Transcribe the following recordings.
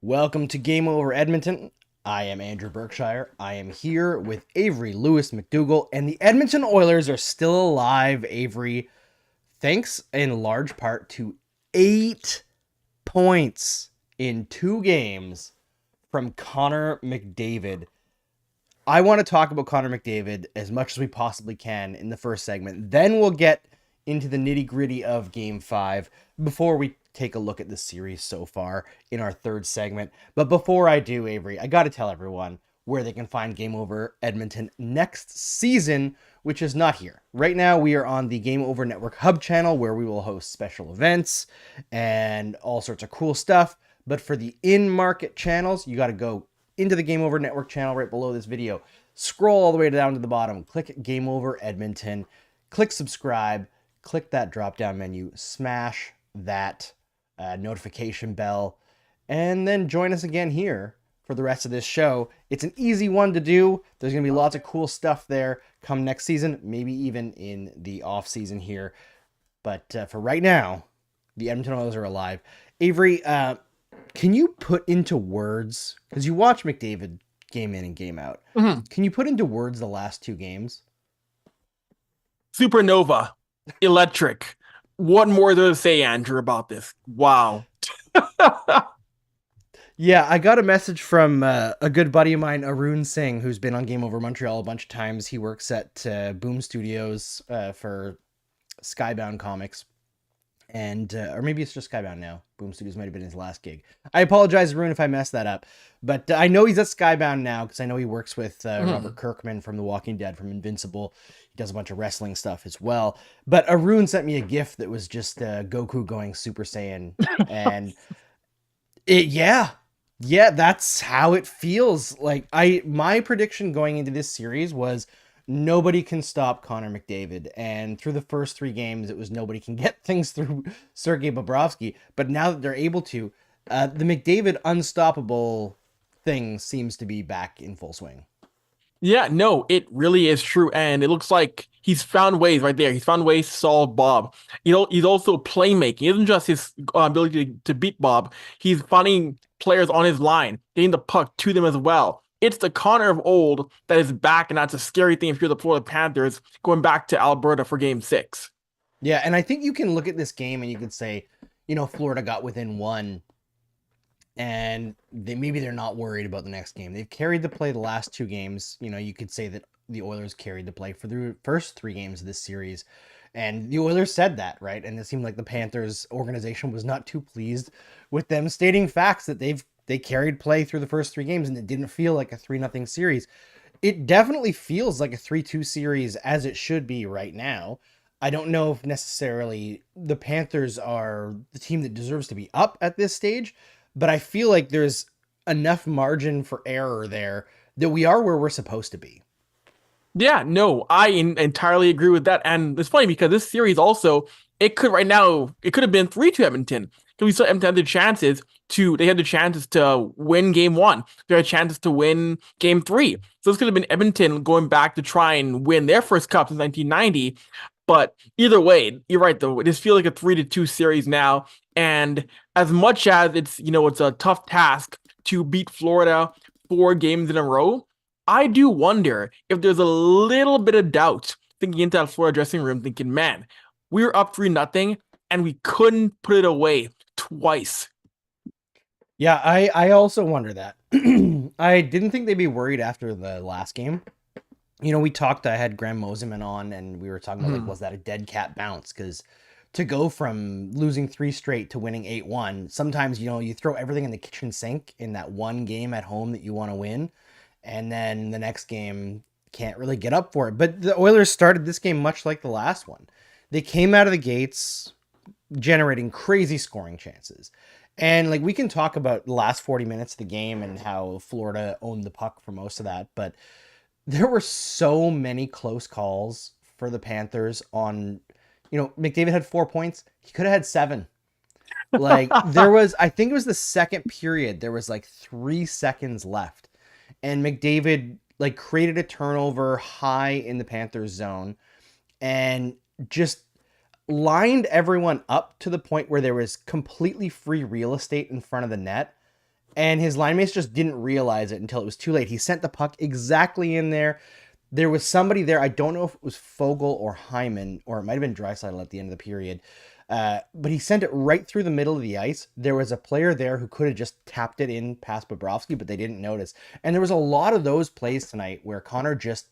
Welcome to Game Over Edmonton. I am Andrew Berkshire. I am here with Avry Lewis-McDougall, and the Edmonton Oilers are still alive, Avery, thanks in large part to 8 points in 2 games from Connor McDavid. I want to talk about Connor McDavid as much as we possibly can in the first segment. Then we'll get into the nitty-gritty of Game 5 before we take a look at the series so far in our third segment. But before I do, Avery, I got to tell everyone where they can find Game Over Edmonton next season, which is not here. Right now, we are on the Game Over Network Hub channel where we will host special events and all sorts of cool stuff. But for the in-market channels, you got to go into the Game Over Network channel right below this video. Scroll all the way down to the bottom. Click Game Over Edmonton. Click subscribe. Click that drop-down menu. Smash that notification bell. And then join us again here for the rest of this show. It's an easy one to do. There's going to be lots of cool stuff there come next season. Maybe even in the off-season here. But for right now, the Edmonton Oilers are alive. Avery, can you put into words, because you watch McDavid game in and game out, can you put into words the last 2 games? Supernova, electric. What more is there to say, Andrew, about this? Wow. Yeah, I got a message from a good buddy of mine, Arun Singh, who's been on Game Over Montreal a bunch of times. He works at Boom Studios for Skybound Comics. And or maybe it's just Skybound now. Boom Studios might have been his last gig. I apologize, Arun, if I messed that up. But I know he's at Skybound now because I know he works with Robert Kirkman from The Walking Dead, from Invincible. He does a bunch of wrestling stuff as well. But Arun sent me a GIF that was just Goku going Super Saiyan. And yeah, that's how it feels. Like my prediction going into this series was nobody can stop Connor McDavid. And through the first 3 games, it was nobody can get things through Sergei Bobrovsky. But now that they're able to, the McDavid unstoppable thing seems to be back in full swing. Yeah, no, it really is true. And it looks like he's found ways right there. He's found ways to solve Bob. He's also playmaking. It isn't just his ability to beat Bob. He's finding players on his line, getting the puck to them as well. It's the Connor of old that is back, and that's a scary thing if you're the Florida Panthers going back to Alberta for Game 6. Yeah, and I think you can look at this game and you could say, Florida got within 1, and maybe they're not worried about the next game. They've carried the play the last 2 games. You could say that the Oilers carried the play for the first 3 games of this series, and the Oilers said that, right? And it seemed like the Panthers organization was not too pleased with them stating facts that they carried play through the first 3 games, and it didn't feel like a 3-0 series. It definitely feels like a 3-2 series, as it should be right now. I don't know if necessarily the Panthers are the team that deserves to be up at this stage, but I feel like there's enough margin for error there that we are where we're supposed to be. Yeah, no, I entirely agree with that. And it's funny because this series also, it could have been 3-2 Edmonton. Because we saw Edmonton had they had the chances to win Game 1. They had chances to win Game 3. So this could have been Edmonton going back to try and win their first cup since 1990. But either way, you're right though. It just feels like a 3-2 series now. And as much as it's a tough task to beat Florida 4 games in a row, I do wonder if there's a little bit of doubt thinking into that Florida dressing room, thinking, man, we were up 3-0 and we couldn't put it away twice. Yeah, I also wonder that. I didn't think they'd be worried after the last game. We talked, I had Graham Mosiman on, and we were talking about, was that a dead cat bounce? Because to go from losing 3 straight to winning 8-1, sometimes, you throw everything in the kitchen sink in that one game at home that you want to win. And then the next game can't really get up for it. But the Oilers started this game much like the last one. They came out of the gates generating crazy scoring chances. And we can talk about the last 40 minutes of the game and how Florida owned the puck for most of that. But there were so many close calls for the Panthers on, McDavid had 4 points. He could have had 7. I think it was the second period. There was 3 seconds left. And McDavid created a turnover high in the Panthers zone and just lined everyone up to the point where there was completely free real estate in front of the net. and his line mates just didn't realize it until it was too late. He sent the puck exactly in there. There was somebody there. I don't know if it was Fogel or Hyman, or it might have been Draisaitl at the end of the period. But he sent it right through the middle of the ice. There was a player there who could have just tapped it in past Bobrovsky, but they didn't notice. And there was a lot of those plays tonight where Connor just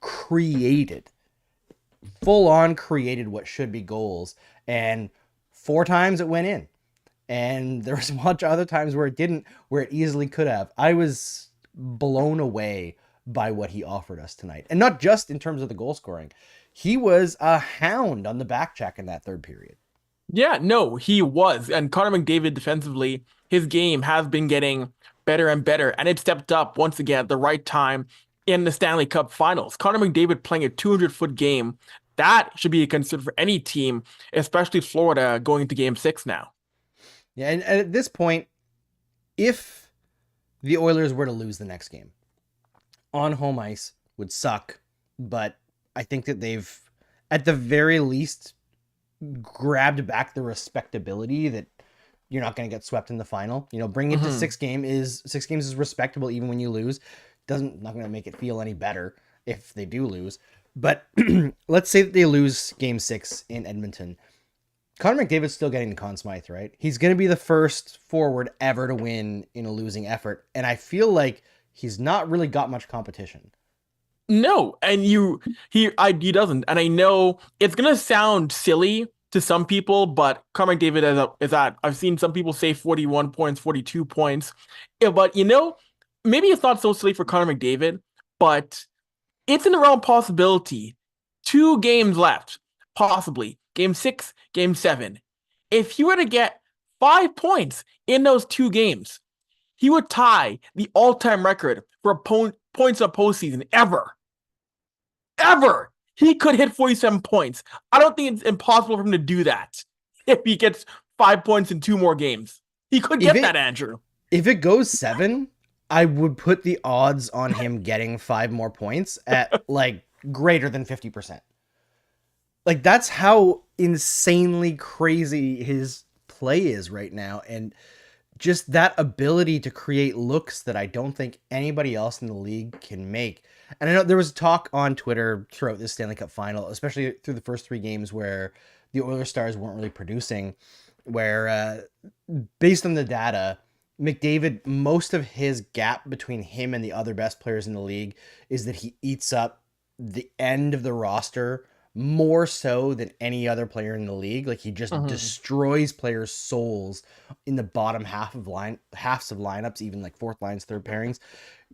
created, full on created what should be goals. And 4 times it went in. And there was a bunch of other times where it didn't, where it easily could have. I was blown away by what he offered us tonight. And not just in terms of the goal scoring. He was a hound on the back check in that third period. Yeah, no, he was. And Connor McDavid defensively, his game has been getting better and better. And it stepped up once again at the right time in the Stanley Cup Finals. Connor McDavid playing a 200-foot game, that should be considered for any team, especially Florida going into Game 6 now. Yeah, and at this point, if the Oilers were to lose the next game, on home ice would suck, but I think that they've, at the very least, grabbed back the respectability that you're not going to get swept in the final. You know, bringing it to 6 games is respectable even when you lose. Not going to make it feel any better if they do lose. But let's say that they lose Game 6 in Edmonton. Connor McDavid's still getting the Conn Smythe, right? He's going to be the first forward ever to win in a losing effort. And I feel like he's not really got much competition. No, and he doesn't. And I know it's going to sound silly to some people, but Connor McDavid is at, I've seen some people say 41 points, 42 points. Yeah, but maybe it's not so silly for Connor McDavid, but it's in the realm of possibility. 2 games left, possibly. Game 6, Game 7. If he were to get 5 points in those 2 games, he would tie the all-time record for points in a postseason ever. Ever! He could hit 47 points. I don't think it's impossible for him to do that if he gets 5 points in 2 more games. He could get that, Andrew. If it goes 7, I would put the odds on him getting 5 more points at like greater than 50%. Like, that's how insanely crazy his play is right now. And just that ability to create looks that I don't think anybody else in the league can make. And I know there was talk on Twitter throughout this Stanley Cup Final, especially through the first 3 games where the Oilers stars weren't really producing, where based on the data, McDavid, most of his gap between him and the other best players in the league is that he eats up the end of the roster more so than any other player in the league. Like, he just destroys players' souls in the bottom halves of lineups, even like fourth lines, third pairings,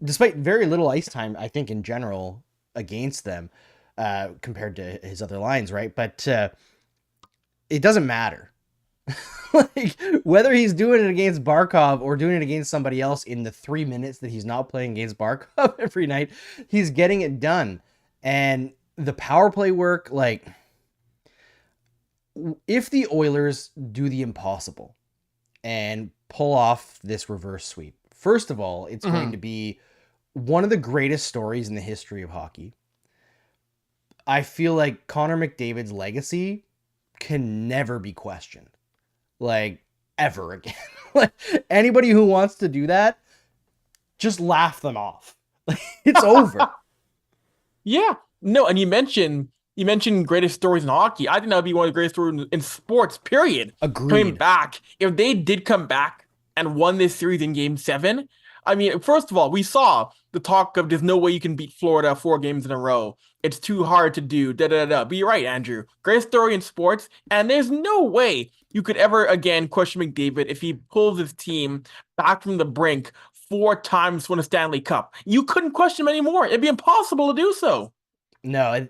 despite very little ice time, I think, in general against them compared to his other lines, right? But it doesn't matter. Like, whether he's doing it against Barkov or doing it against somebody else in the 3 minutes that he's not playing against Barkov every night, he's getting it done. And the power play work, like, if the Oilers do the impossible and pull off this reverse sweep, first of all, it's going to be one of the greatest stories in the history of hockey. I feel like Connor McDavid's legacy can never be questioned, like, ever again. Like, anybody who wants to do that, just laugh them off. Like, it's over. Yeah. No, and you mentioned greatest stories in hockey. I think that would be one of the greatest stories in sports, period. Agreed. Coming back. If they did come back and won this series in Game 7, I mean, first of all, we saw the talk of there's no way you can beat Florida 4 games in a row. It's too hard to do, But you're right, Andrew. Great story in sports, and there's no way you could ever again question McDavid if he pulls his team back from the brink 4 times to win a Stanley Cup. You couldn't question him anymore. It'd be impossible to do so. No,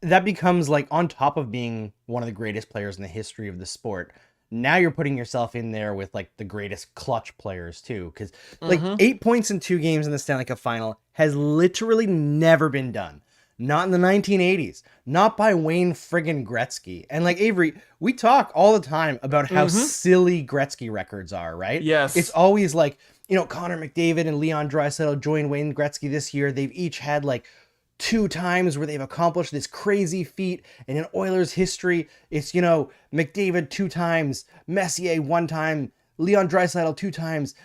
that becomes, like, on top of being one of the greatest players in the history of the sport. Now you're putting yourself in there with, like, the greatest clutch players too, because like 8 points in 2 games in the Stanley Cup Final has literally never been done. Not in the 1980s, not by Wayne friggin' Gretzky. And, like, Avery, we talk all the time about how silly Gretzky records are, right? Yes. It's always like, Connor McDavid and Leon Draisaitl joined Wayne Gretzky this year. They've each had, like, 2 times where they've accomplished this crazy feat. And in Oilers history, it's, McDavid 2 times, Messier 1 time, Leon Draisaitl 2 times.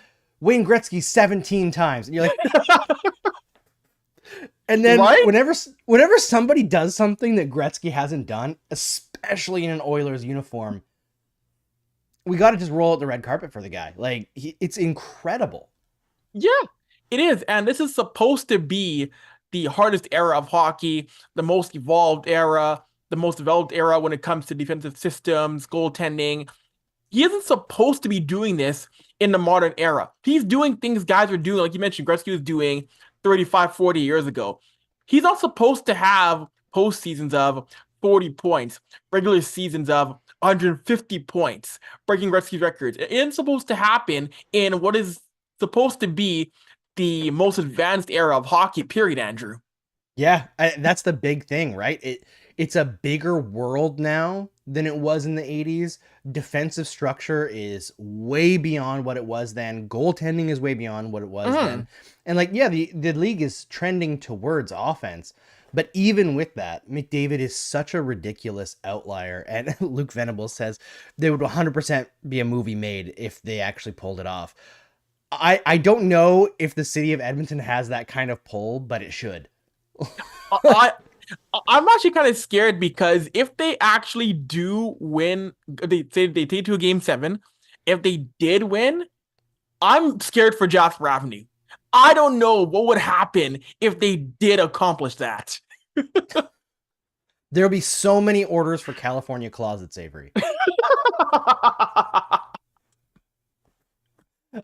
Wayne Gretzky 17 times. And you're like, and then Right? whenever somebody does something that Gretzky hasn't done, especially in an Oilers uniform, we got to just roll out the red carpet for the guy. Like, it's incredible. Yeah, it is. And this is supposed to be the hardest era of hockey, the most evolved era, the most developed era when it comes to defensive systems, goaltending. He isn't supposed to be doing this in the modern era. He's doing things guys were doing, like you mentioned, Gretzky was doing 35, 40 years ago. He's not supposed to have postseasons of 40 points, regular seasons of 150 points, breaking Gretzky's records. It isn't supposed to happen in what is supposed to be the most advanced era of hockey, period, Andrew. Yeah, that's the big thing, right? It's a bigger world now than it was in the 80s. Defensive structure is way beyond what it was then. Goaltending is way beyond what it was then. And like, yeah, the league is trending towards offense. But even with that, McDavid is such a ridiculous outlier. And Luke Venables says there would 100% be a movie made if they actually pulled it off. I don't know if the city of Edmonton has that kind of pull, but it should. I, I'm actually kind of scared because if they actually do win, they say they take to a game 7. If they did win, I'm scared for Jasper Avenue. I don't know what would happen if they did accomplish that. There'll be so many orders for California closets, Avery.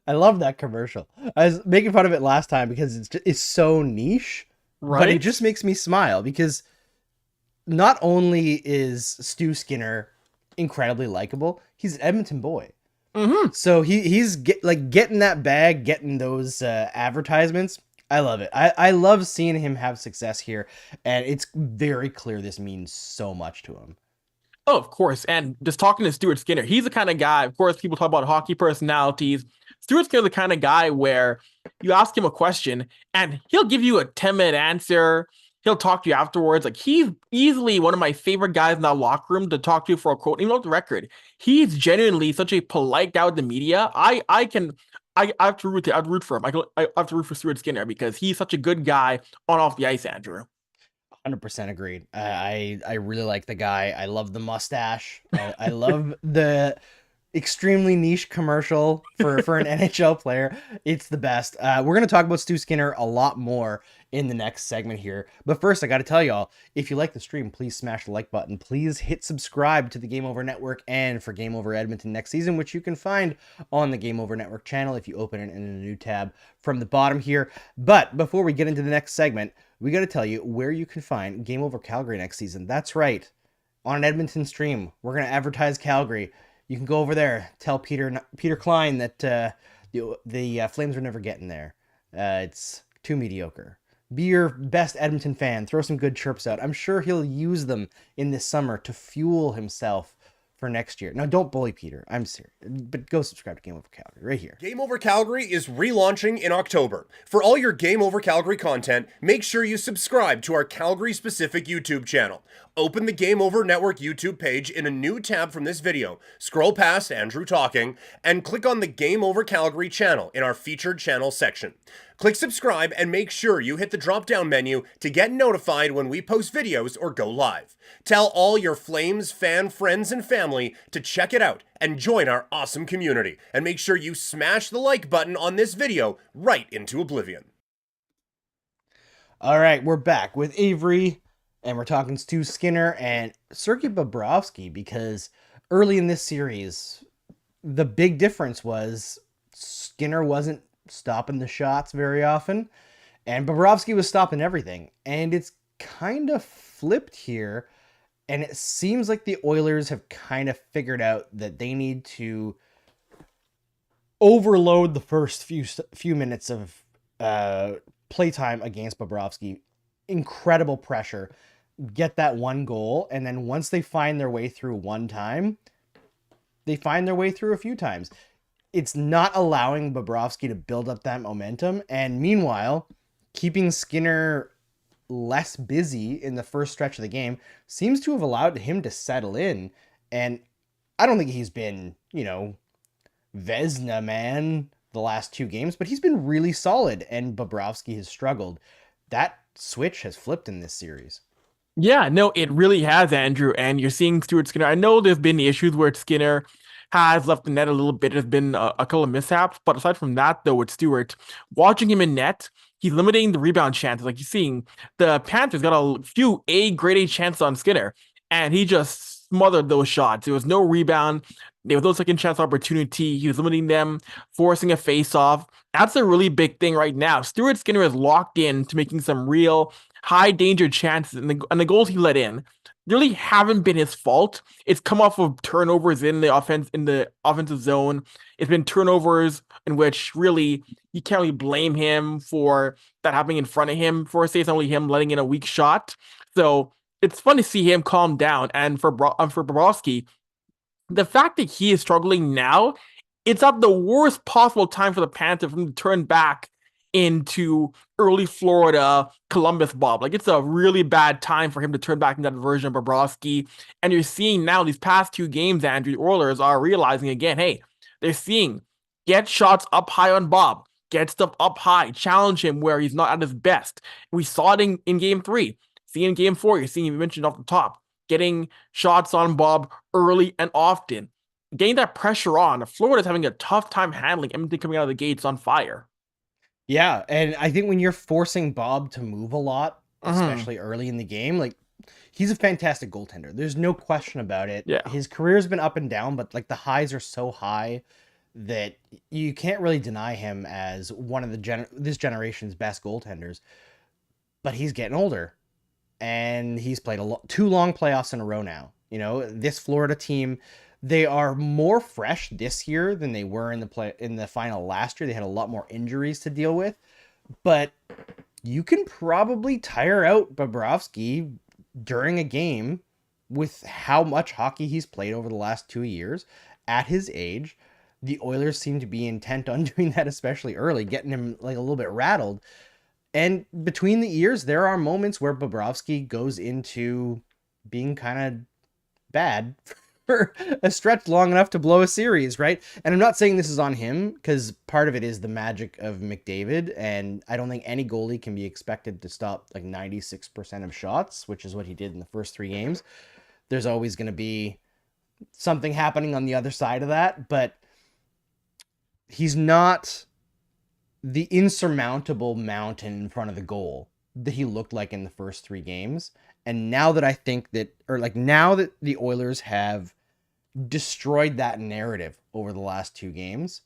I love that commercial. I was making fun of it last time because it's so niche, Right? but it just makes me smile because not only is Stu Skinner incredibly likable, he's an Edmonton boy. So he's getting that bag, getting those advertisements. I love it. I love seeing him have success here, and it's very clear this means so much to him. Oh, of course. And just talking to Stuart Skinner, he's the kind of guy, of course, people talk about hockey personalities. Stuart Skinner's the kind of guy where you ask him a question and he'll give you a 10-minute answer. He'll talk to you afterwards. Like, he's easily one of my favorite guys in that locker room to talk to for a quote, even off the record. He's genuinely such a polite guy with the media. I have to root for him. I have to root for Stuart Skinner because he's such a good guy on off the ice, Andrew. 100% agreed. I really like the guy. I love the mustache. I love the extremely niche commercial for an NHL player. It's the best. We're going to talk about Stu Skinner a lot more in the next segment here. But first, I got to tell y'all, if you like the stream, please smash the like button. Please hit subscribe to the Game Over Network and for Game Over Edmonton next season, which you can find on the Game Over Network channel if you open it in a new tab from the bottom here. But before we get into the next segment, we got to tell you where you can find Game Over Calgary next season. That's right. On an Edmonton stream, we're going to advertise Calgary. You can go over there, tell Peter Klein that the Flames are never getting there. It's too mediocre. Be your best Edmonton fan. Throw some good chirps out. I'm sure he'll use them in this summer to fuel himself for next year. Now, don't bully Peter. I'm serious. But go subscribe to Game Over Calgary right here. Game Over Calgary is relaunching in October. For all your Game Over Calgary content, make sure you subscribe to our Calgary-specific YouTube channel. Open the Game Over Network YouTube page in a new tab from this video, scroll past Andrew talking, and click on the Game Over Calgary channel in our featured channel section. Click subscribe and make sure you hit the drop-down menu to get notified when we post videos or go live. Tell all your Flames fan friends and family to check it out and join our awesome community. And make sure you smash the like button on this video right into oblivion. All right, we're back with Avery, and we're talking Stu Skinner and Sergei Bobrovsky because early in this series, the big difference was Skinner wasn't stopping the shots very often, and Bobrovsky was stopping everything. And it's kind of flipped here, and it seems like the Oilers have kind of figured out that they need to overload the first few minutes of playtime against Bobrovsky. Incredible pressure, get that one goal, and then once they find their way through one time, they find their way through a few times. It's not allowing Bobrovsky to build up that momentum, and meanwhile, keeping Skinner less busy in the first stretch of the game seems to have allowed him to settle in. And I don't think he's been, Vezina man the last 2 games, but he's been really solid, and Bobrovsky has struggled. That switch has flipped in this series. Yeah, no, it really has, Andrew. And you're seeing Stuart Skinner. I know there's been issues where Skinner has left the net a little bit. There's been a couple of mishaps. But aside from that, though, with Stuart, watching him in net, he's limiting the rebound chances. Like you're seeing, the Panthers got a few grade A chances on Skinner, and he just smothered those shots. There was no rebound. There was no second chance opportunity. He was limiting them, forcing a face-off. That's a really big thing right now. Stuart Skinner is locked in to making some real high danger chances, and the goals he let in really haven't been his fault. It's come off of turnovers in the offensive zone. It's been turnovers in which really you can't really blame him for that happening in front of him. For say it's only him letting in a weak shot. So it's fun to see him calm down. And for Bobrovsky, the fact that he is struggling now, it's at the worst possible time for the Panthers for him to turn back into early Florida Columbus Bob. Like, it's a really bad time for him to turn back into that version of Bobrovsky. And you're seeing now these past 2 games, Andrew, the Oilers are realizing again, hey, they're seeing get shots up high on Bob, get stuff up high, challenge him where he's not at his best. We saw it in game 3. See in game 4, you're seeing him mentioned off the top, getting shots on Bob early and often. Getting that pressure on. Florida's having a tough time handling Edmonton coming out of the gates on fire. Yeah, and I think when you're forcing Bob to move a lot, especially early in the game, like, he's a fantastic goaltender. There's no question about it. Yeah. His career's been up and down, but like the highs are so high that you can't really deny him as one of this generation's best goaltenders. But he's getting older, and he's played 2 long playoffs in a row now. You know, this Florida team, they are more fresh this year than they were in the final last year. They had a lot more injuries to deal with, but you can probably tire out Bobrovsky during a game with how much hockey he's played over the last 2 years at his age. The Oilers seem to be intent on doing that, especially early, getting him like a little bit rattled. And between the years, there are moments where Bobrovsky goes into being kind of bad for a stretch long enough to blow a series, right? And I'm not saying this is on him, because part of it is the magic of McDavid, and I don't think any goalie can be expected to stop like 96% of shots, which is what he did in the first 3 games. There's always going to be something happening on the other side of that, but he's not the insurmountable mountain in front of the goal that he looked like in the first 3 games. And now that now that the Oilers have destroyed that narrative over the last 2 games,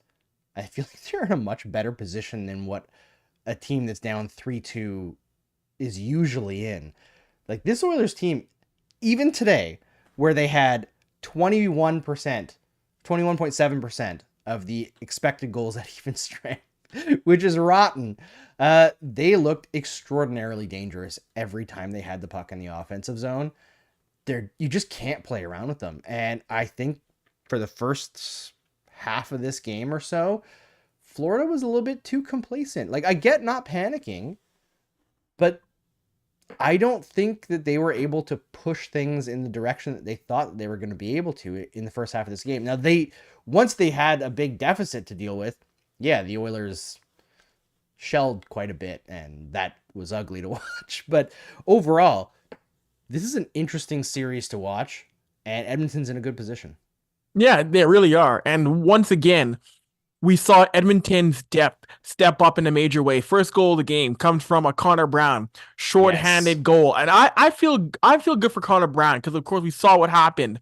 I feel like they're in a much better position than what a team that's down 3-2 is usually in. Like, this Oilers team, even today, where they had 21.7% of the expected goals at even strength, which is rotten, they looked extraordinarily dangerous every time they had the puck in the offensive zone. You just can't play around with them. And I think for the first half of this game or so, Florida was a little bit too complacent. Like, I get not panicking, but I don't think that they were able to push things in the direction that they thought they were going to be able to in the first half of this game. Now, once they had a big deficit to deal with, yeah, the Oilers shelled quite a bit, and that was ugly to watch. But overall, this is an interesting series to watch, and Edmonton's in a good position. Yeah, they really are. And once again, we saw Edmonton's depth step up in a major way. First goal of the game comes from a Connor Brown shorthanded goal. And I feel good for Connor Brown, because of course we saw what happened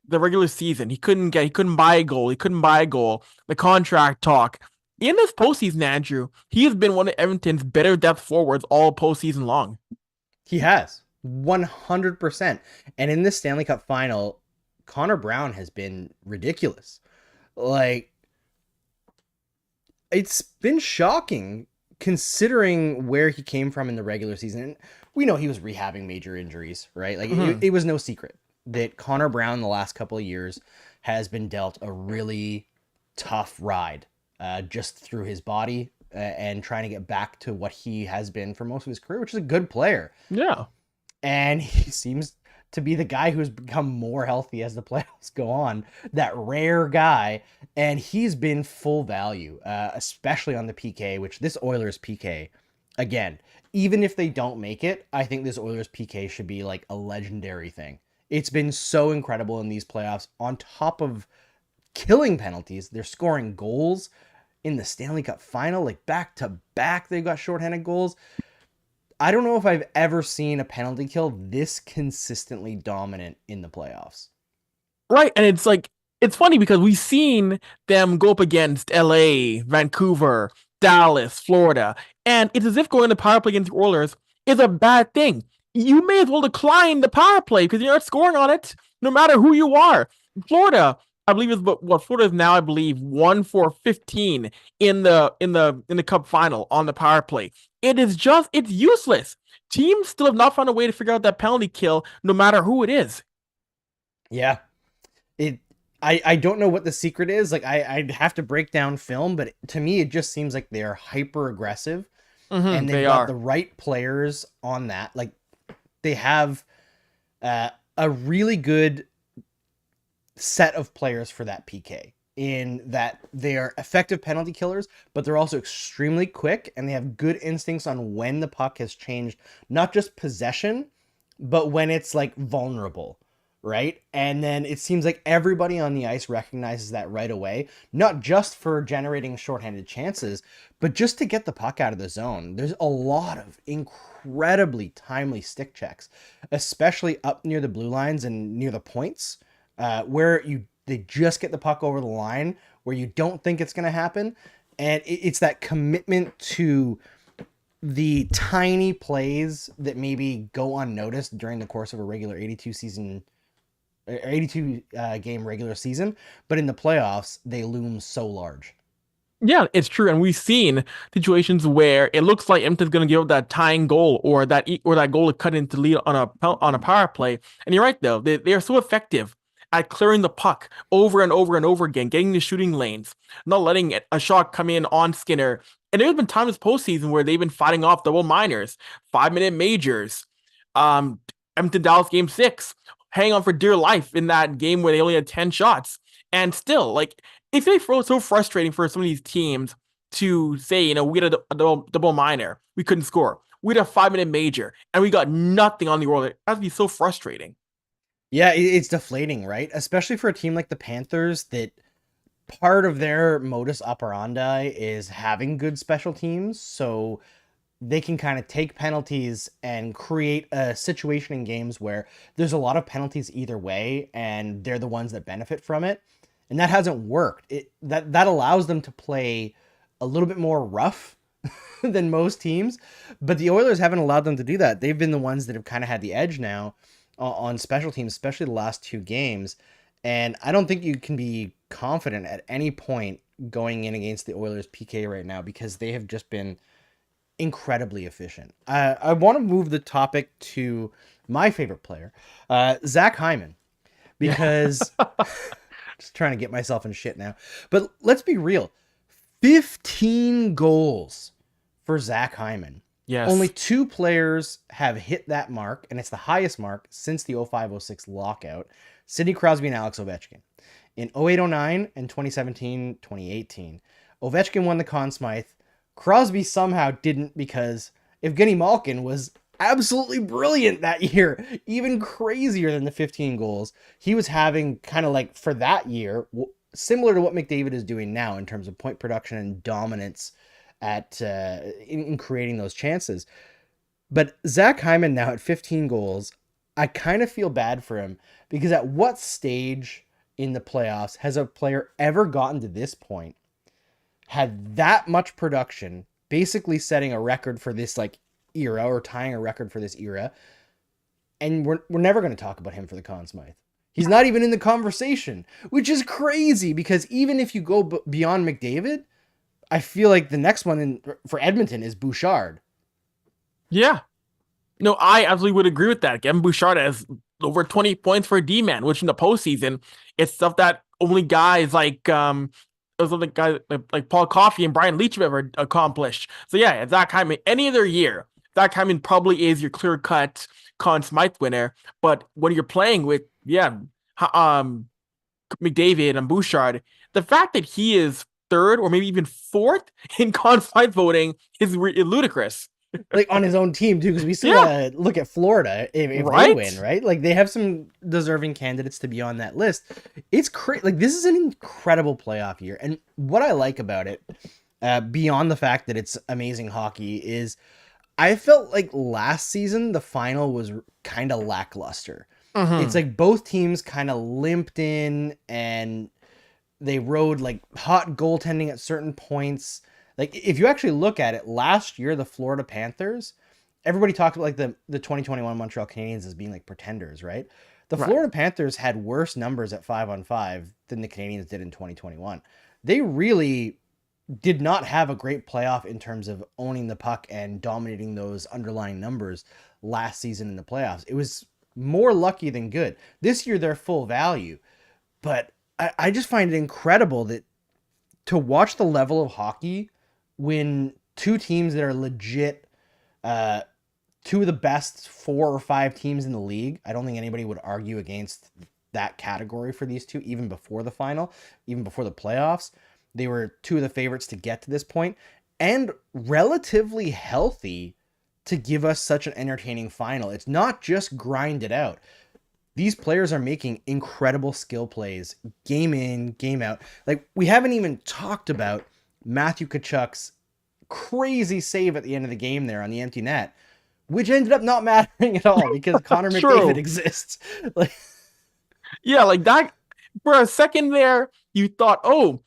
the regular season. He couldn't buy a goal. The contract talk. In this postseason, Andrew, he has been one of Edmonton's better depth forwards all postseason long. He has. 100%. And in this Stanley Cup Final, Connor Brown has been ridiculous. Like, it's been shocking considering where he came from in the regular season. And we know he was rehabbing major injuries, right? Like, it was no secret that Connor Brown the last couple of years has been dealt a really tough ride just through his body and trying to get back to what he has been for most of his career, which is a good player. Yeah. And he seems to be the guy who's become more healthy as the playoffs go on, that rare guy, and he's been full value, especially on the PK, which this Oilers PK, again, even if they don't make it, I think this Oilers PK should be like a legendary thing. It's been so incredible in these playoffs. On top of killing penalties, they're scoring goals in the Stanley Cup Final, like back to back. They've got shorthanded goals. I don't know if I've ever seen a penalty kill this consistently dominant in the playoffs. Right, and it's like, it's funny because we've seen them go up against LA, Vancouver, Dallas, Florida, and it's as if going to power play against the Oilers is a bad thing. You may as well decline the power play because you're not scoring on it, no matter who you are. Florida, I believe, is what Florida is now. I believe 1 for 15 in the Cup Final on the power play. It's useless. Teams still have not found a way to figure out that penalty kill, no matter who it is. Yeah, I don't know what the secret is. Like I'd have to break down film, but to me it just seems like they're hyper aggressive, and they've got the right players on that. Like they have a really good set of players for that PK, in that they are effective penalty killers, but they're also extremely quick, and they have good instincts on when the puck has changed, not just possession, but when it's like vulnerable. Right? And then it seems like everybody on the ice recognizes that right away, not just for generating shorthanded chances, but just to get the puck out of the zone. There's a lot of incredibly timely stick checks, especially up near the blue lines and near the points, where they just get the puck over the line, where you don't think it's going to happen. And it's that commitment to the tiny plays that maybe go unnoticed during the course of a regular 82 game regular season, but in the playoffs they loom so large. Yeah, it's true, and we've seen situations where it looks like Edmonton's going to give up that tying goal or that goal to cut into lead on a power play. And you're right, though, they are so effective at clearing the puck over and over and over again, getting the shooting lanes, not letting a shot come in on Skinner. And there's been times this postseason where they've been fighting off double minors, 5-minute majors, Edmonton Dallas Game 6. Hang on for dear life in that game where they only had 10 shots. And still, like, it's really so frustrating for some of these teams to say, we had a double minor, we couldn't score. We had a 5-minute major, and we got nothing on the roll. That would be so frustrating. Yeah, it's deflating, right? Especially for a team like the Panthers, that part of their modus operandi is having good special teams. So they can kind of take penalties and create a situation in games where there's a lot of penalties either way, and they're the ones that benefit from it. And that hasn't worked. That allows them to play a little bit more rough than most teams, but the Oilers haven't allowed them to do that. They've been the ones that have kind of had the edge now on special teams, especially the last 2 games. And I don't think you can be confident at any point going in against the Oilers PK right now, because they have just been incredibly efficient. I want to move the topic to my favorite player, Zach Hyman, because just trying to get myself in shit now. But let's be real. 15 goals for Zach Hyman. Yes. Only 2 players have hit that mark, and it's the highest mark since the 05-06 lockout. Sidney Crosby and Alex Ovechkin. In 08-09 and 2017-2018, Ovechkin won the Conn Smythe. Crosby somehow didn't, because Evgeny Malkin was absolutely brilliant that year, even crazier than the 15 goals. He was having kind of like, for that year, similar to what McDavid is doing now in terms of point production and dominance at in creating those chances. But Zach Hyman now at 15 goals, I kind of feel bad for him, because at what stage in the playoffs has a player ever gotten to this point, had that much production, basically setting a record for this like era, or tying a record for this era, and we're never going to talk about him for the Conn Smythe. He's not even in the conversation, which is crazy, because even if you go beyond McDavid, I feel like the next one for Edmonton is Bouchard. Yeah. No, I absolutely would agree with that. Kevin Bouchard has over 20 points for a D-man, which in the postseason, it's stuff that only guys like guys like Paul Coffey and Brian Leetch have ever accomplished. So yeah, Zach Hyman, any other year, Zach Hyman probably is your clear-cut Conn Smythe winner. But when you're playing with McDavid and Bouchard, the fact that he is third or maybe even fourth in Conn Smythe voting is ludicrous. Like on his own team too, because we still gotta look at Florida if they win, right? Like they have some deserving candidates to be on that list. It's like this is an incredible playoff year, and what I like about it, beyond the fact that it's amazing hockey, is I felt like last season the final was kind of lackluster. It's like both teams kind of limped in and they rode like hot goaltending at certain points. Like if you actually look at it, last year the Florida Panthers, everybody talked about like the 2021 Montreal Canadiens as being like pretenders, right? The Florida Panthers had worse numbers at 5-on-5 than the Canadiens did in 2021. They really did not have a great playoff in terms of owning the puck and dominating those underlying numbers last season in the playoffs. It was more lucky than good. This year they're full value, but I just find it incredible that to watch the level of hockey when two teams that are legit, two of the best 4 or 5 teams in the league. I don't think anybody would argue against that category for these two, even before the final, even before the playoffs. They were two of the favorites to get to this point and relatively healthy to give us such an entertaining final. It's not just grind it out. These players are making incredible skill plays, game in, game out. Like, we haven't even talked about Matthew Tkachuk's crazy save at the end of the game there on the empty net, which ended up not mattering at all because Connor McDavid exists. Like, yeah, like that. For a second there, you thought, oh,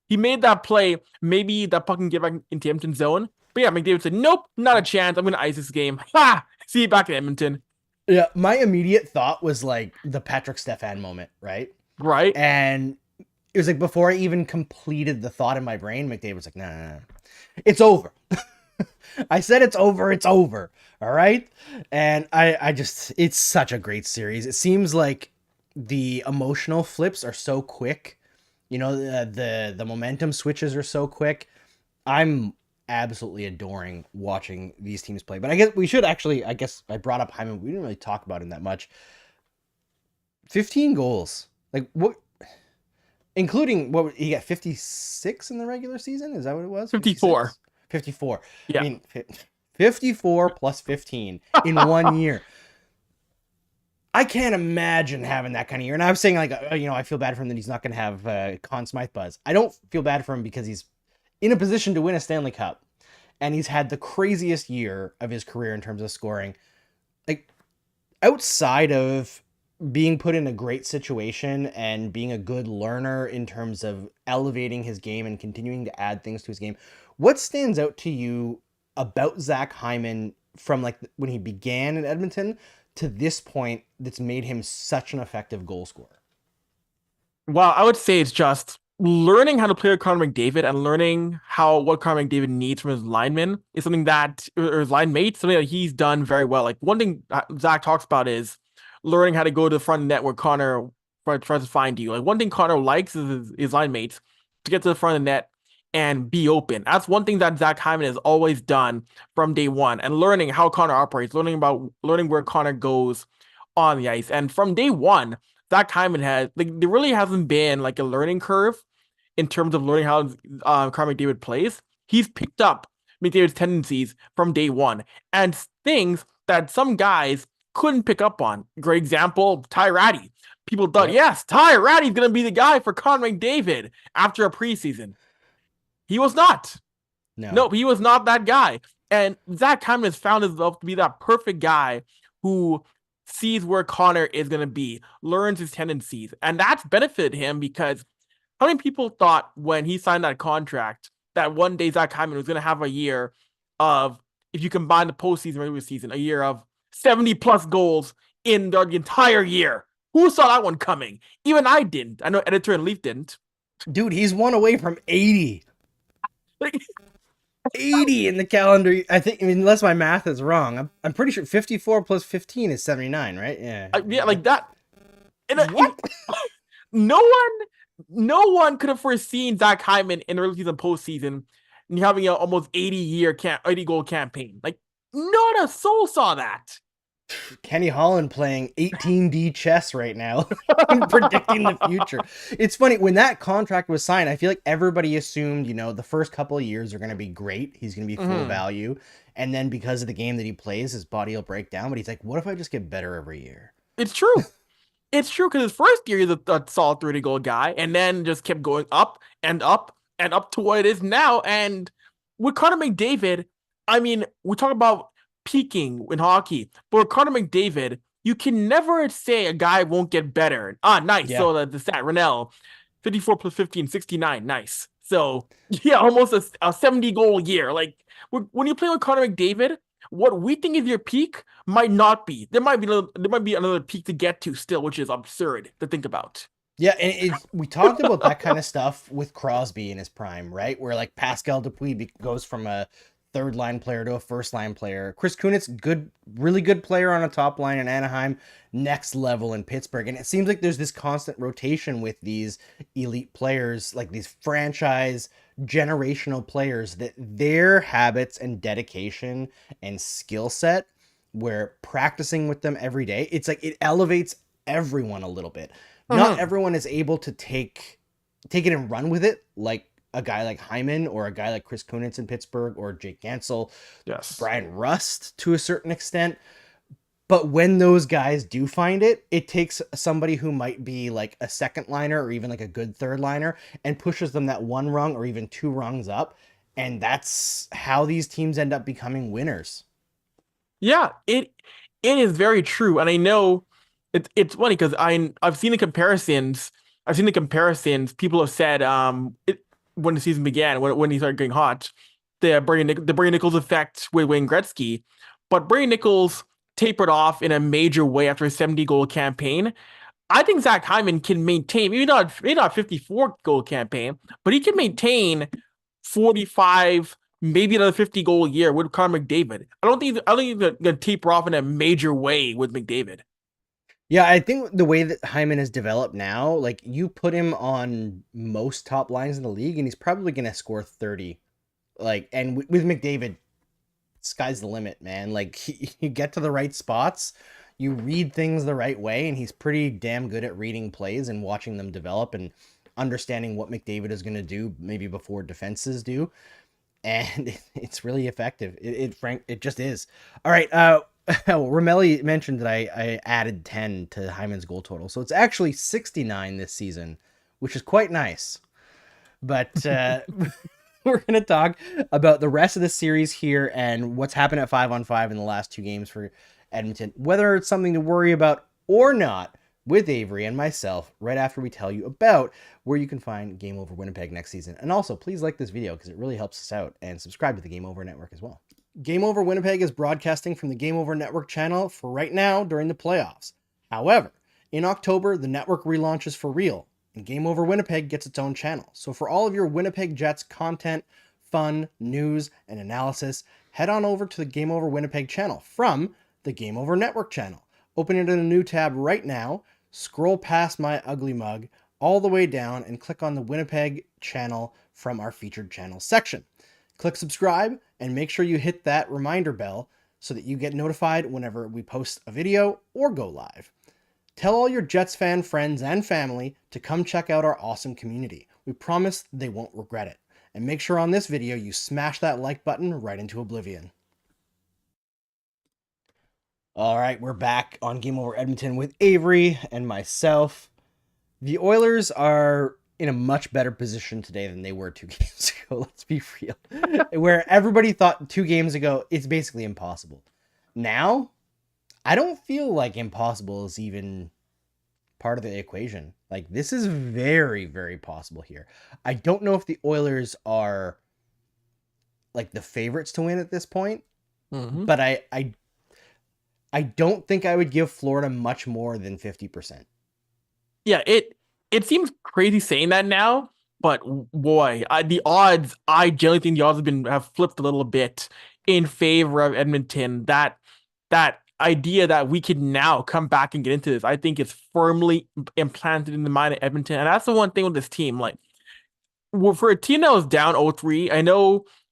he made that play. Maybe that puck can get back into Edmonton zone. But yeah, McDavid said, nope, not a chance. I'm going to ice this game. Ha! See you back in Edmonton. Yeah, my immediate thought was like the Patrick Stefan moment, right? Right. And it was like before I even completed the thought in my brain, McDavid was like, no. It's over. I said it's over. It's over. All right. And I just, it's such a great series. It seems like the emotional flips are so quick. You know, the momentum switches are so quick. I'm absolutely adoring watching these teams play. But I guess we should actually, I brought up Hyman. We didn't really talk about him that much. 15 goals. Like what? Including what he got 56 in the regular season? Is that what it was? 54. 54. Yeah. I mean, 54 plus 15 in 1 year. I can't imagine having that kind of year. And I was saying, like, I feel bad for him that he's not going to have Conn Smythe buzz. I don't feel bad for him because he's in a position to win a Stanley Cup. And he's had the craziest year of his career in terms of scoring. Like, outside of being put in a great situation and being a good learner in terms of elevating his game and continuing to add things to his game, what stands out to you about Zach Hyman from like when he began in Edmonton to this point that's made him such an effective goal scorer? Well, I would say it's just learning how to play with Connor McDavid and learning what Connor McDavid needs from his linemen is something that, or his line mates, something that he's done very well. Like one thing Zach talks about is learning how to go to the front net where Connor tries to find you. Like one thing Connor likes is his line mates to get to the front of the net and be open. That's one thing that Zach Hyman has always done from day one, and learning how Connor operates, learning where Connor goes on the ice. And from day one, Zach Hyman has, like, there really hasn't been like a learning curve in terms of learning how Connor McDavid plays. He's picked up McDavid's tendencies from day one and things that some guys couldn't pick up on. Great example, Ty Ratty. People thought, yes, Ty Ratty's going to be the guy for Connor McDavid after a preseason. He was not. No, he was not that guy. And Zach Hyman has found himself to be that perfect guy who sees where Connor is going to be, learns his tendencies. And that's benefited him because how many people thought when he signed that contract that one day Zach Hyman was going to have a year of, if you combine the postseason and regular season, a year of 70 plus goals in the entire year? Who saw that one coming? Even I didn't. I know Editor and Leaf didn't. Dude, he's one away from 80. 80 in the calendar. I think, unless my math is wrong, I'm pretty sure 54 plus 15 is 79, right? Yeah. Yeah, like that. What? No one could have foreseen Zach Hyman in the regular season, postseason, and having an almost 80 goal campaign. Like, not a soul saw that. Kenny Holland playing 18D chess right now and predicting the future. It's funny, when that contract was signed, I feel like everybody assumed, the first couple of years are going to be great. He's going to be full value. And then because of the game that he plays, his body will break down. But he's like, what if I just get better every year? It's true. It's true, because his first year he's a solid 30-goal guy, and then just kept going up and up and up to what it is now. And with Connor McDavid, I mean, we talk about peaking in hockey, but with Connor McDavid, you can never say a guy won't get better. Nice. Yeah. So the stat, Rennell, 54 plus 15, 69. Nice. So yeah, almost a 70-goal year. Like when you play with Connor McDavid, what we think is your peak might not be. There might be another peak to get to still, which is absurd to think about. Yeah, and we talked about that kind of stuff with Crosby in his prime, right? Where like Pascal Dupuis goes from a third line player to a first line player. Chris Kunitz, really good player on a top line in Anaheim, next level in Pittsburgh. And it seems like there's this constant rotation with these elite players, like these franchise generational players, that their habits and dedication and skill set, where practicing with them every day, it's like it elevates everyone a little bit. Not everyone is able to take it and run with it, like a guy like Hyman or a guy like Chris Kunitz in Pittsburgh or Jake Gensel, Brian Rust to a certain extent. But when those guys do find it, it takes somebody who might be like a second liner or even like a good third liner and pushes them that one rung or even two rungs up. And that's how these teams end up becoming winners. Yeah, it is very true. And I know it's funny because I've seen the comparisons. People have said when the season began, when he started getting hot, the Brady Nichols effect with Wayne Gretzky. But Brady Nichols tapered off in a major way after a 70-goal campaign. I think Zach Hyman can maintain, maybe not a 54-goal campaign, but he can maintain 45, maybe another 50-goal year with Connor McDavid. I don't think he's gonna taper off in a major way with McDavid. Yeah, I think the way that Hyman has developed now, like you put him on most top lines in the league and he's probably going to score 30. Like, and with McDavid, sky's the limit, man. Like you get to the right spots, you read things the right way, and he's pretty damn good at reading plays and watching them develop and understanding what McDavid is going to do maybe before defenses do. And it's really effective. It just is. All right. Ramelli mentioned that I added 10 to Hyman's goal total. So it's actually 69 this season, which is quite nice. But we're going to talk about the rest of the series here and what's happened at 5-on-5 in the last two games for Edmonton, whether it's something to worry about or not, with Avery and myself right after we tell you about where you can find Game Over Winnipeg next season. And also, please like this video because it really helps us out, and subscribe to the Game Over Network as well. Game Over Winnipeg is broadcasting from the Game Over Network channel for right now during the playoffs. However, in October, the network relaunches for real, and Game Over Winnipeg gets its own channel. So for all of your Winnipeg Jets content, fun, news, and analysis, head on over to the Game Over Winnipeg channel from the Game Over Network channel. Open it in a new tab right now, scroll past my ugly mug all the way down, and click on the Winnipeg channel from our featured channel section. Click subscribe and make sure you hit that reminder bell so that you get notified whenever we post a video or go live. Tell all your Jets fan friends and family to come check out our awesome community. We promise they won't regret it. And make sure on this video you smash that like button right into oblivion. All right, we're back on Game Over Edmonton with Avery and myself. The Oilers are in a much better position today than they were 2 games ago. Let's be real. Where everybody thought 2 games ago, it's basically impossible. Now, I don't feel like impossible is even part of the equation. Like, this is very, very possible here. I don't know if the Oilers are like the favorites to win at this point, but I don't think I would give Florida much more than 50%. Yeah, it seems crazy saying that now, but boy, the odds, I generally think the odds have flipped a little bit in favor of Edmonton. That idea that we could now come back and get into this, I think is firmly implanted in the mind of Edmonton. And that's the one thing with this team. Like, for a team that was down 0-3,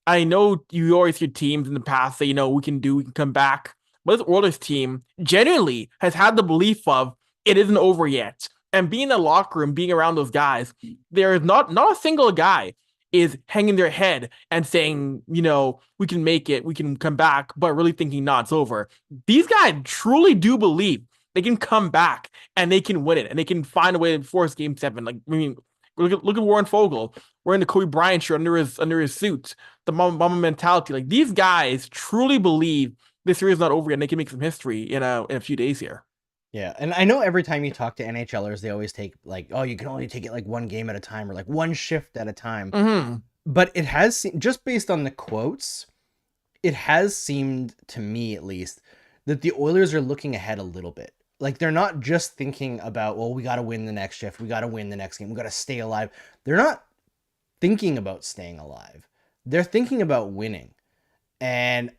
I know you always hear teams in the past say, we can come back. but this Oilers team genuinely has had the belief of it isn't over yet. And being in the locker room, being around those guys, there is not a single guy is hanging their head and saying, we can make it, we can come back, but really thinking, nah, it's over. These guys truly do believe they can come back and they can win it and they can find a way to force Game 7. Like, I mean, look at Warren Fogle wearing the Kobe Bryant shirt under his suit, the mama mentality. Like, these guys truly believe this series is not over yet and they can make some history in a few days here. Yeah, and I know every time you talk to NHLers, they always take like, oh, you can only take it like one game at a time or like one shift at a time. Mm-hmm. But it has just based on the quotes, it has seemed to me at least that the Oilers are looking ahead a little bit. Like, they're not just thinking about, well, we got to win the next shift, we got to win the next game, we got to stay alive. They're not thinking about staying alive. They're thinking about winning. And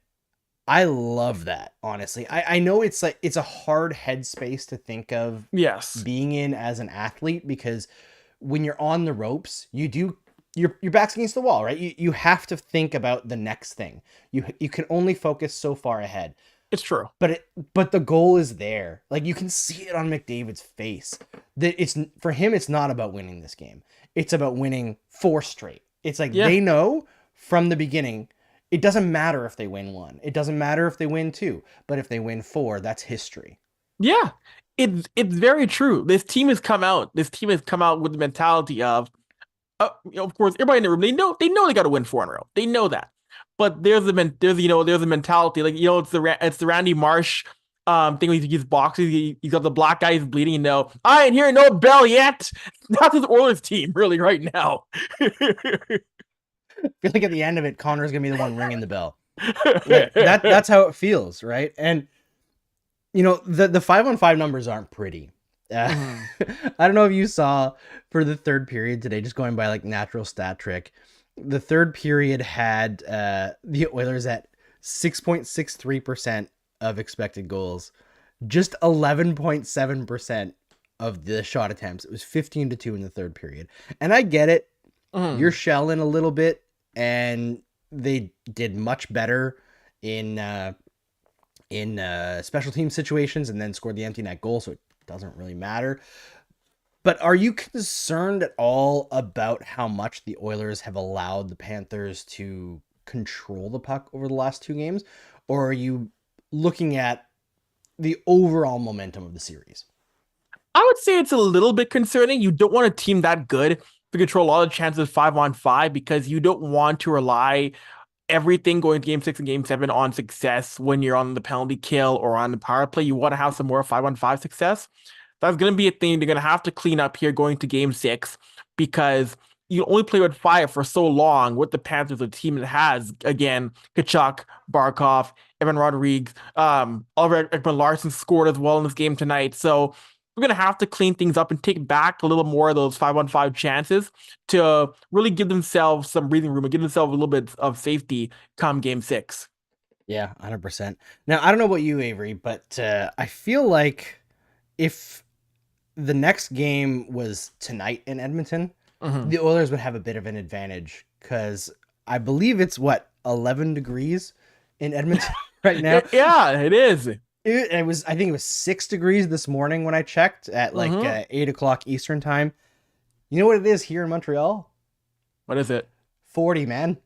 I love that, honestly. I know it's a hard headspace to think of being in as an athlete, because when you're on the ropes, your back's against the wall, right? You have to think about the next thing. You can only focus so far ahead. It's true. But the goal is there. Like, you can see it on McDavid's face. That it's, for him, it's not about winning this game. It's about winning 4 straight. It's like they know from the beginning, it doesn't matter if they win 1. It doesn't matter if they win 2. But if they win 4, that's history. Yeah, it's very true. This team has come out with the mentality of, of course, everybody in the room, they know they got to win 4 in a row. They know that. But there's a mentality, like, it's the Randy Marsh thing where he's boxing, he's got the black guy, he's bleeding, I ain't hearing no bell yet. That's his Oilers team really right now. I feel like at the end of it, Connor's gonna be the one ringing the bell. Like, that's how it feels, right? And the 5-on-5 numbers aren't pretty. I don't know if you saw for the third period today, just going by like natural stat trick, the third period had the Oilers at 6.63% of expected goals, just 11.7% of the shot attempts. It was 15-2 in the third period. And I get it. You're shelling a little bit, and they did much better in special team situations and then scored the empty net goal, so it doesn't really matter. But are you concerned at all about how much the Oilers have allowed the Panthers to control the puck over the last 2 games? Or are you looking at the overall momentum of the series? I would say it's a little bit concerning. You don't want a team that good to control all the chances 5-on-5, because you don't want to rely everything going to Game 6 and Game 7 on success when you're on the penalty kill or on the power play. You want to have some more 5-on-5 success. That's going to be a thing they're going to have to clean up here going to Game 6, because you only play with fire for so long with the Panthers, a team that has, again, Tkachuk, Barkov, Evan Rodrigues, Oliver Ekman-Larsson scored as well in this game tonight. So we're going to have to clean things up and take back a little more of those 5-on-5 chances to really give themselves some breathing room and give themselves a little bit of safety come Game 6. Yeah, 100%. Now, I don't know about you, Avery, but I feel like if the next game was tonight in Edmonton, the Oilers would have a bit of an advantage, because I believe it's 11 degrees in Edmonton right now. Yeah, it is. I think it was 6 degrees this morning when I checked at 8 o'clock Eastern time. You know what it is here in Montreal? What is it? 40, man.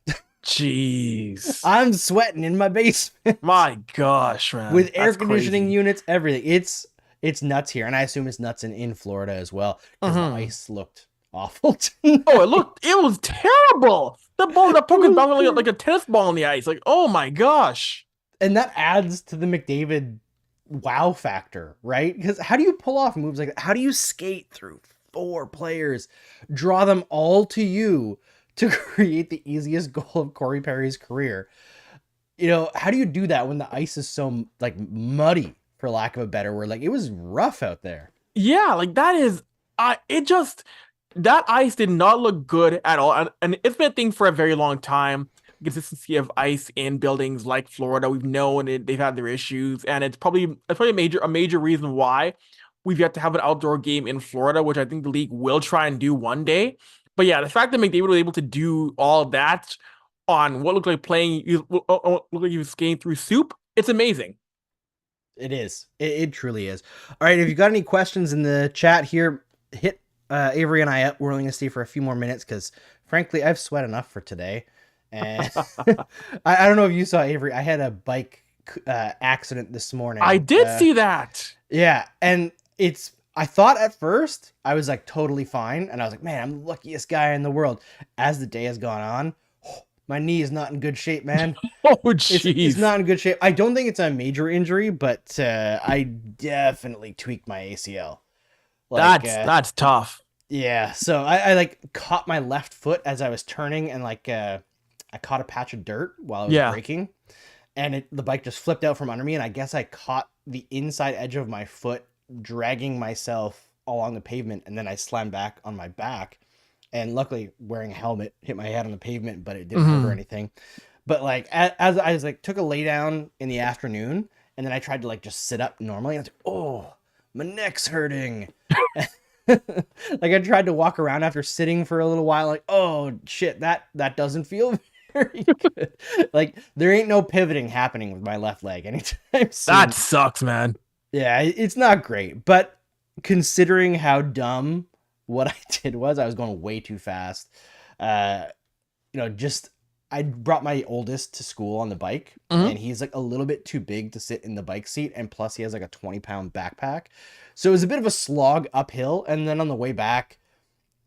Jeez. I'm sweating in my basement. My gosh, man. With air conditioning units, everything. It's nuts here, and I assume it's nuts in Florida as well, because the ice looked awful. Oh, it was terrible. The puck was bouncing like a tennis ball on the ice. Like, oh my gosh. And that adds to the McDavid wow factor, right? Because how do you pull off moves like that? How do you skate through 4 players, draw them all to you to create the easiest goal of Corey Perry's career? How do you do that when the ice is so muddy, for lack of a better word? Like, it was rough out there. Yeah, like that is, that ice did not look good at all. And it's been a thing for a very long time. Consistency of ice in buildings like Florida, we've known they've had their issues, and it's probably a major reason why we've yet to have an outdoor game in Florida, which I think the league will try and do one day. But yeah, the fact that McDavid was able to do all that on what looked like he was skating through soup, it's amazing. It is. It truly is. All right. If you got any questions in the chat here, hit Avery and I up. We're only going to stay for a few more minutes because, frankly, I've sweat enough for today. And I don't know if you saw, Avery. I had a bike accident this morning. I did see that. Yeah. And I thought at first I was like totally fine. And I was like, man, I'm the luckiest guy in the world. As the day has gone on, my knee is not in good shape, man. Oh, jeez. It's not in good shape. I don't think it's a major injury, but I definitely tweaked my ACL. That's tough. Yeah. So I like caught my left foot as I was turning, and like I caught a patch of dirt while I was braking, and the bike just flipped out from under me, and I guess I caught the inside edge of my foot, dragging myself along the pavement, and then I slammed back on my back. And luckily, wearing a helmet, hit my head on the pavement, but it didn't hurt or anything. But like, as I was like, took a lay down in the afternoon, and then I tried to like just sit up normally. And I was like, oh, my neck's hurting. Like I tried to walk around after sitting for a little while. Like, oh shit, that doesn't feel very good. Like there ain't no pivoting happening with my left leg anytime soon. That sucks, man. Yeah, it's not great. But considering how dumb what I did was, I was going way too fast. I brought my oldest to school on the bike, and he's like a little bit too big to sit in the bike seat. And plus he has like a 20-pound backpack. So it was a bit of a slog uphill. And then on the way back,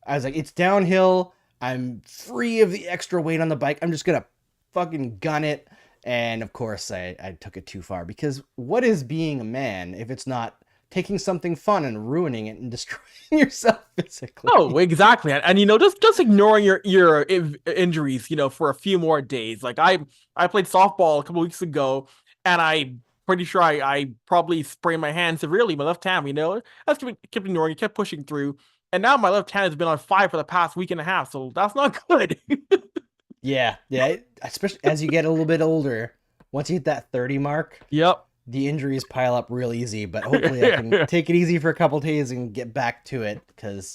I was like, it's downhill. I'm free of the extra weight on the bike. I'm just going to fucking gun it. And of course I took it too far, because what is being a man if it's not taking something fun and ruining it and destroying yourself physically? Oh, exactly. And just ignoring your injuries, for a few more days. Like I played softball a couple weeks ago, and I'm pretty sure I probably sprained my hand severely, my left hand. I just kept ignoring it, kept pushing through, and now my left hand has been on fire for the past week and a half. So that's not good. Yeah. Especially as you get a little bit older, once you hit that 30 mark. Yep. The injuries pile up real easy, but hopefully I can take it easy for a couple days and get back to it, because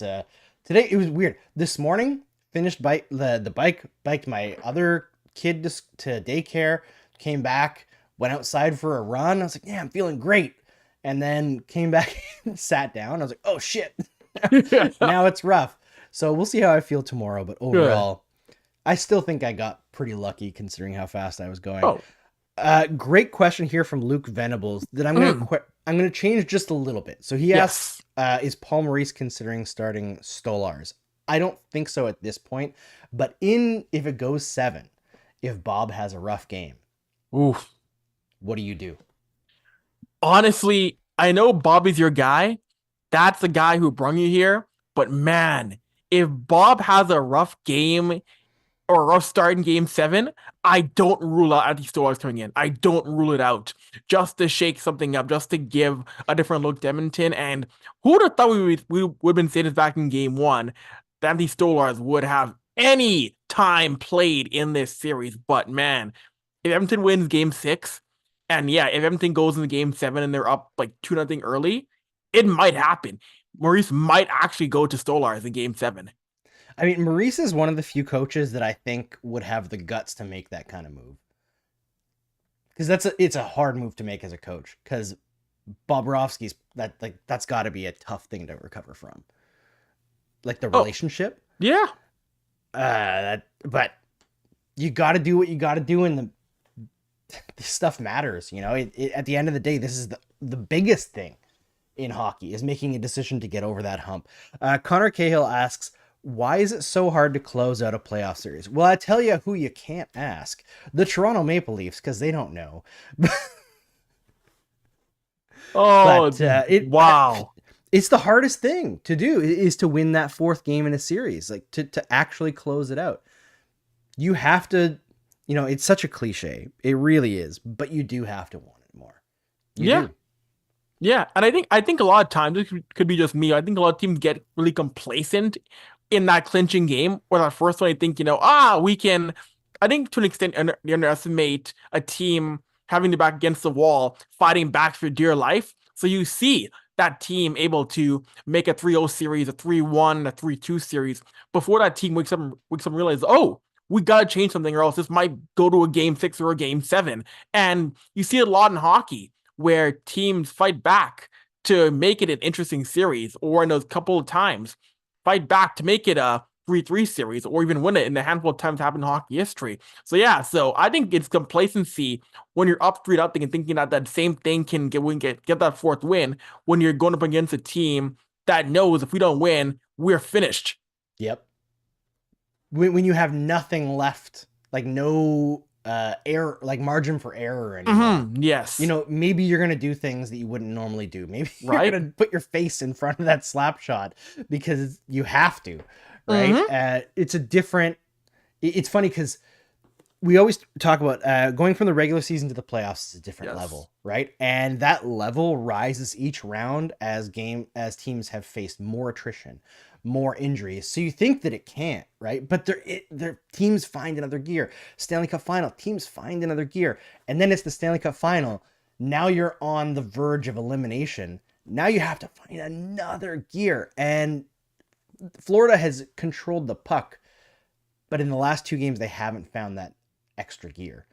today it was weird. This morning, finished the bike, biked my other kid to daycare, came back, went outside for a run. I was like, yeah, I'm feeling great. And then came back and sat down. I was like, oh shit, now it's rough. So we'll see how I feel tomorrow. But overall, I still think I got pretty lucky considering how fast I was going. Oh. Great question here from Luke Venables that I'm gonna change just a little bit. So he asks, is Paul Maurice considering starting Stolarz? I don't think so at this point, but if it goes 7, if Bob has a rough game, oof, what do you do? Honestly, I know Bobby's your guy. That's the guy who brought you here. But man, if Bob has a rough game or a rough start in game 7, I don't rule out Anthony Stolarz coming in. I don't rule it out. Just to shake something up, just to give a different look to Edmonton. And who would have thought we would have been saying this back in game 1, that Anthony Stolarz would have any time played in this series. But man, if Edmonton wins game 6, and if Edmonton goes into game 7 and they're up like 2-0 early, it might happen. Maurice might actually go to Stolarz in game 7. I mean, Maurice is one of the few coaches that I think would have the guts to make that kind of move. Because it's a hard move to make as a coach. Because Bobrovsky's that's got to be a tough thing to recover from. Like the relationship. Yeah. But you got to do what you got to do, and this stuff matters. At the end of the day, this is the biggest thing in hockey, is making a decision to get over that hump. Connor Cahill asks, why is it so hard to close out a playoff series? Well, I tell you who you can't ask. The Toronto Maple Leafs, because they don't know. Wow. It's the hardest thing to do, is to win that 4th game in a series, like to actually close it out. You have to, it's such a cliche. It really is, but you do have to want it more. You do. Yeah, and I think a lot of times, it could be just me, I think a lot of teams get really complacent in that clinching game, or that first one. I think, we can, I think to an extent, they underestimate a team having their back against the wall, fighting back for dear life. So you see that team able to make a 3-0 series, a 3-1, a 3-2 series, before that team wakes up and realizes, oh, we got to change something, or else this might go to a game 6 or a game 7. And you see it a lot in hockey, where teams fight back to make it an interesting series, or in those couple of times, fight back to make it a 3-3 series, or even win it in a handful of times happened in hockey history. So I think it's complacency when you're up 3-0 and thinking that same thing can get that fourth win when you're going up against a team that knows if we don't win, we're finished. Yep. When you have nothing left, like no error, like margin for error anymore. Yes. Maybe you're going to do things that you wouldn't normally do. Maybe you're Right. going to put your face in front of that slap shot because you have to, right? It's a different, it's funny because we always talk about going from the regular season to the playoffs is a different level, right? And that level rises each round as teams have faced more attrition, more injuries. So you think that it can't, right? But their teams find another gear. Stanley Cup Final, teams find another gear. And then it's the Stanley Cup Final. Now you're on the verge of elimination. Now you have to find another gear. And Florida has controlled the puck. But in the last 2 games, they haven't found that extra gear.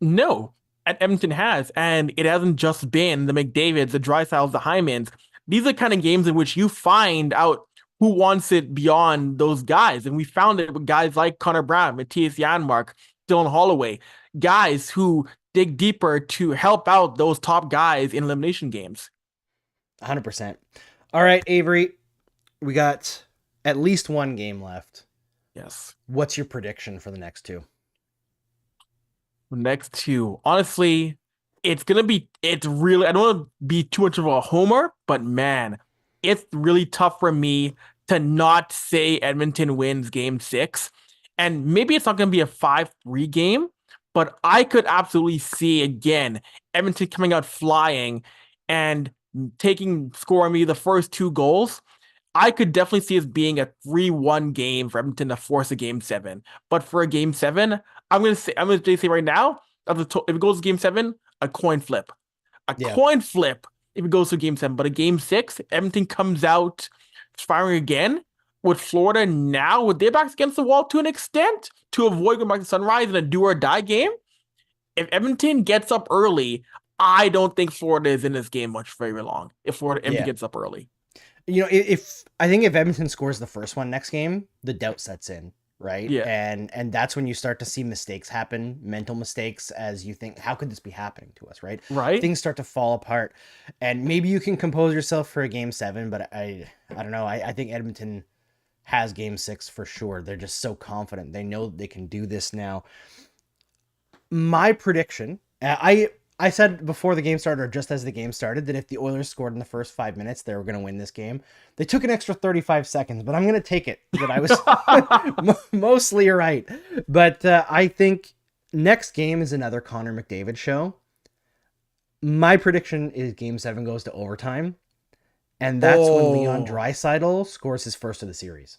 No, and Edmonton has. And it hasn't just been the McDavids, the Draisaitls, the Hymans. These are the kind of games in which you find out who wants it beyond those guys. And we found it with guys like Connor Brown, Matthias Janmark, Dylan Holloway, guys who dig deeper to help out those top guys in elimination games. 100%. All right, Avery, we got at least 1 game left. Yes. What's your prediction for the next 2? Next 2. Honestly, it's really, I don't want to be too much of a homer, but man, it's really tough for me to not say Edmonton wins game 6. And maybe it's not going to be a 5-3 game, but I could absolutely see, again, Edmonton coming out flying and scoring me the first 2 goals. I could definitely see it being a 3-1 game for Edmonton to force a game 7. But for a game 7, I'm going to say right now, if it goes to game 7, a coin flip. Coin flip if it goes to game 7. But a game 6, Edmonton comes out firing again with Florida now with their backs against the wall to an extent to avoid going back to Sunrise in a do or die game. If Edmonton gets up early, I don't think Florida is in this game much very long. If Edmonton gets up early. If Edmonton scores the first one next game, the doubt sets in, right? Yeah. And that's when you start to see mistakes happen, mental mistakes, as you think, how could this be happening to us, right? Right. Things start to fall apart. And maybe you can compose yourself for a game 7, but I don't know. I think Edmonton has game 6 for sure. They're just so confident. They know they can do this now. My prediction, I said before the game started, or just as the game started, that if the Oilers scored in the first 5 minutes, they were going to win this game. They took an extra 35 seconds, but I'm going to take it that I was mostly right. But I think next game is another Connor McDavid show. My prediction is game 7 goes to overtime. And that's when Leon Draisaitl scores his first of the series.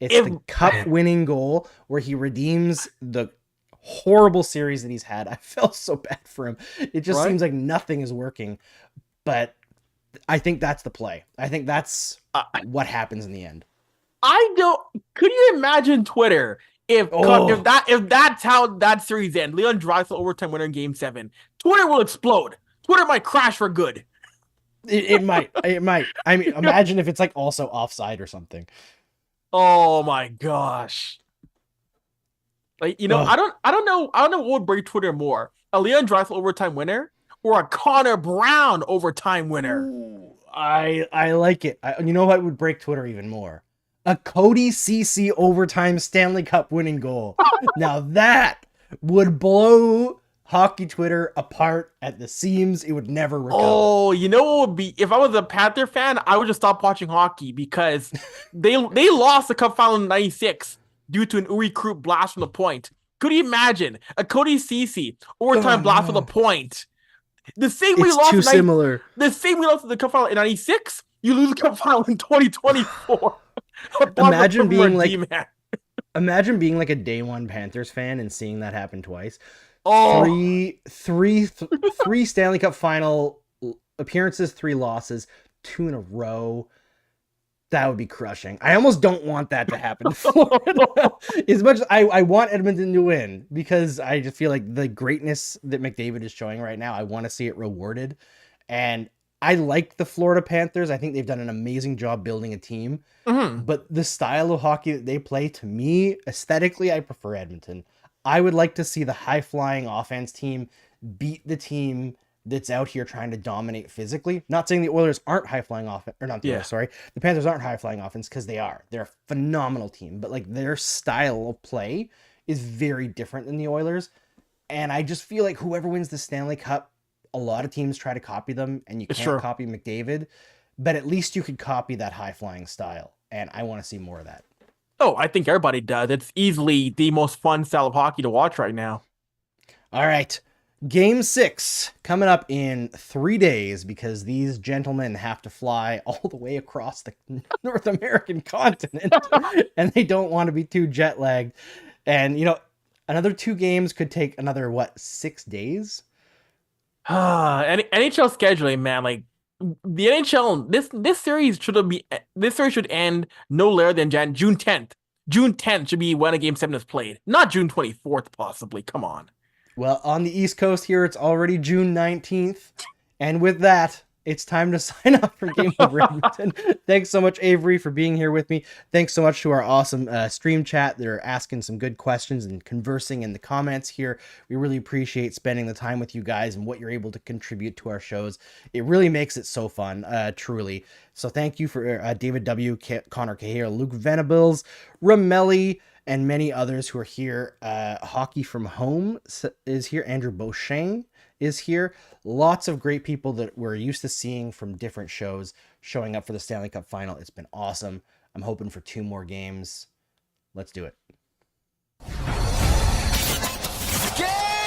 It's the cup-winning goal where he redeems the horrible series that he's had. I felt so bad for him. It just seems like nothing is working. But I think that's the play. I think that's what happens in the end. Could you imagine Twitter if that's how that series ends? Leon Draisaitl overtime winner in game 7. Twitter will explode. Twitter might crash for good. It might. I mean, imagine if it's like also offside or something. Oh my gosh. Like, I don't know what would break Twitter more. A Leon Draisaitl overtime winner or a Connor Brown overtime winner. Ooh, I like it. You know what would break Twitter even more? A Cody Ceci overtime Stanley Cup winning goal. Now that would blow hockey Twitter apart at the seams. It would never recover. Oh, you know what would be? If I was a Panther fan, I would just stop watching hockey because they lost the Cup Final in '96 due to an Uri Krupp blast from the point. Could you imagine a Cody Ceci overtime blast from the point? The same way we lost the Cup Final in '96, you lose the Cup Final in 2024. Imagine being like a day one Panthers fan and seeing that happen twice. Three Stanley Cup Final appearances, 3 losses, 2 in a row. That would be crushing. I almost don't want that to happen to Florida. As much as I want Edmonton to win, because I just feel like the greatness that McDavid is showing right now, I want to see it rewarded. And I like the Florida Panthers. I think they've done an amazing job building a team. Mm-hmm. But the style of hockey that they play, to me, aesthetically, I prefer Edmonton. I would like to see the high-flying offense team beat the team that's out here trying to dominate physically. Not saying the Oilers aren't high-flying offense, or not the Oilers, sorry. The Panthers aren't high-flying offense, because they are. They're a phenomenal team. But like their style of play is very different than the Oilers. And I just feel like whoever wins the Stanley Cup, a lot of teams try to copy them, and you can't copy McDavid. But at least you could copy that high-flying style. And I want to see more of that. Oh, I think everybody does. It's easily the most fun style of hockey to watch right now. All right. Game 6 coming up in 3 days, because these gentlemen have to fly all the way across the North American continent and they don't want to be too jet lagged. And, you know, another 2 games could take another, 6 days? NHL scheduling, man, like the NHL, this series should end no later than June 10th. June 10th should be when a game 7 is played, not June 24th, possibly. Come on. Well, on the East Coast here, it's already June 19th. And with that, it's time to sign off for Game Over Edmonton. Thanks so much, Avery, for being here with me. Thanks so much to our awesome stream chat. They're asking some good questions and conversing in the comments here. We really appreciate spending the time with you guys and what you're able to contribute to our shows. It really makes it so fun, truly. So thank you for David W., Connor Cahill, Luke Venables, Ramelli, and many others who are here. Hockey from Home is here. Andrew Beauchesne is here. Lots of great people that we're used to seeing from different shows showing up for the Stanley Cup Final. It's been awesome. I'm hoping for 2 more games. Let's do it. Game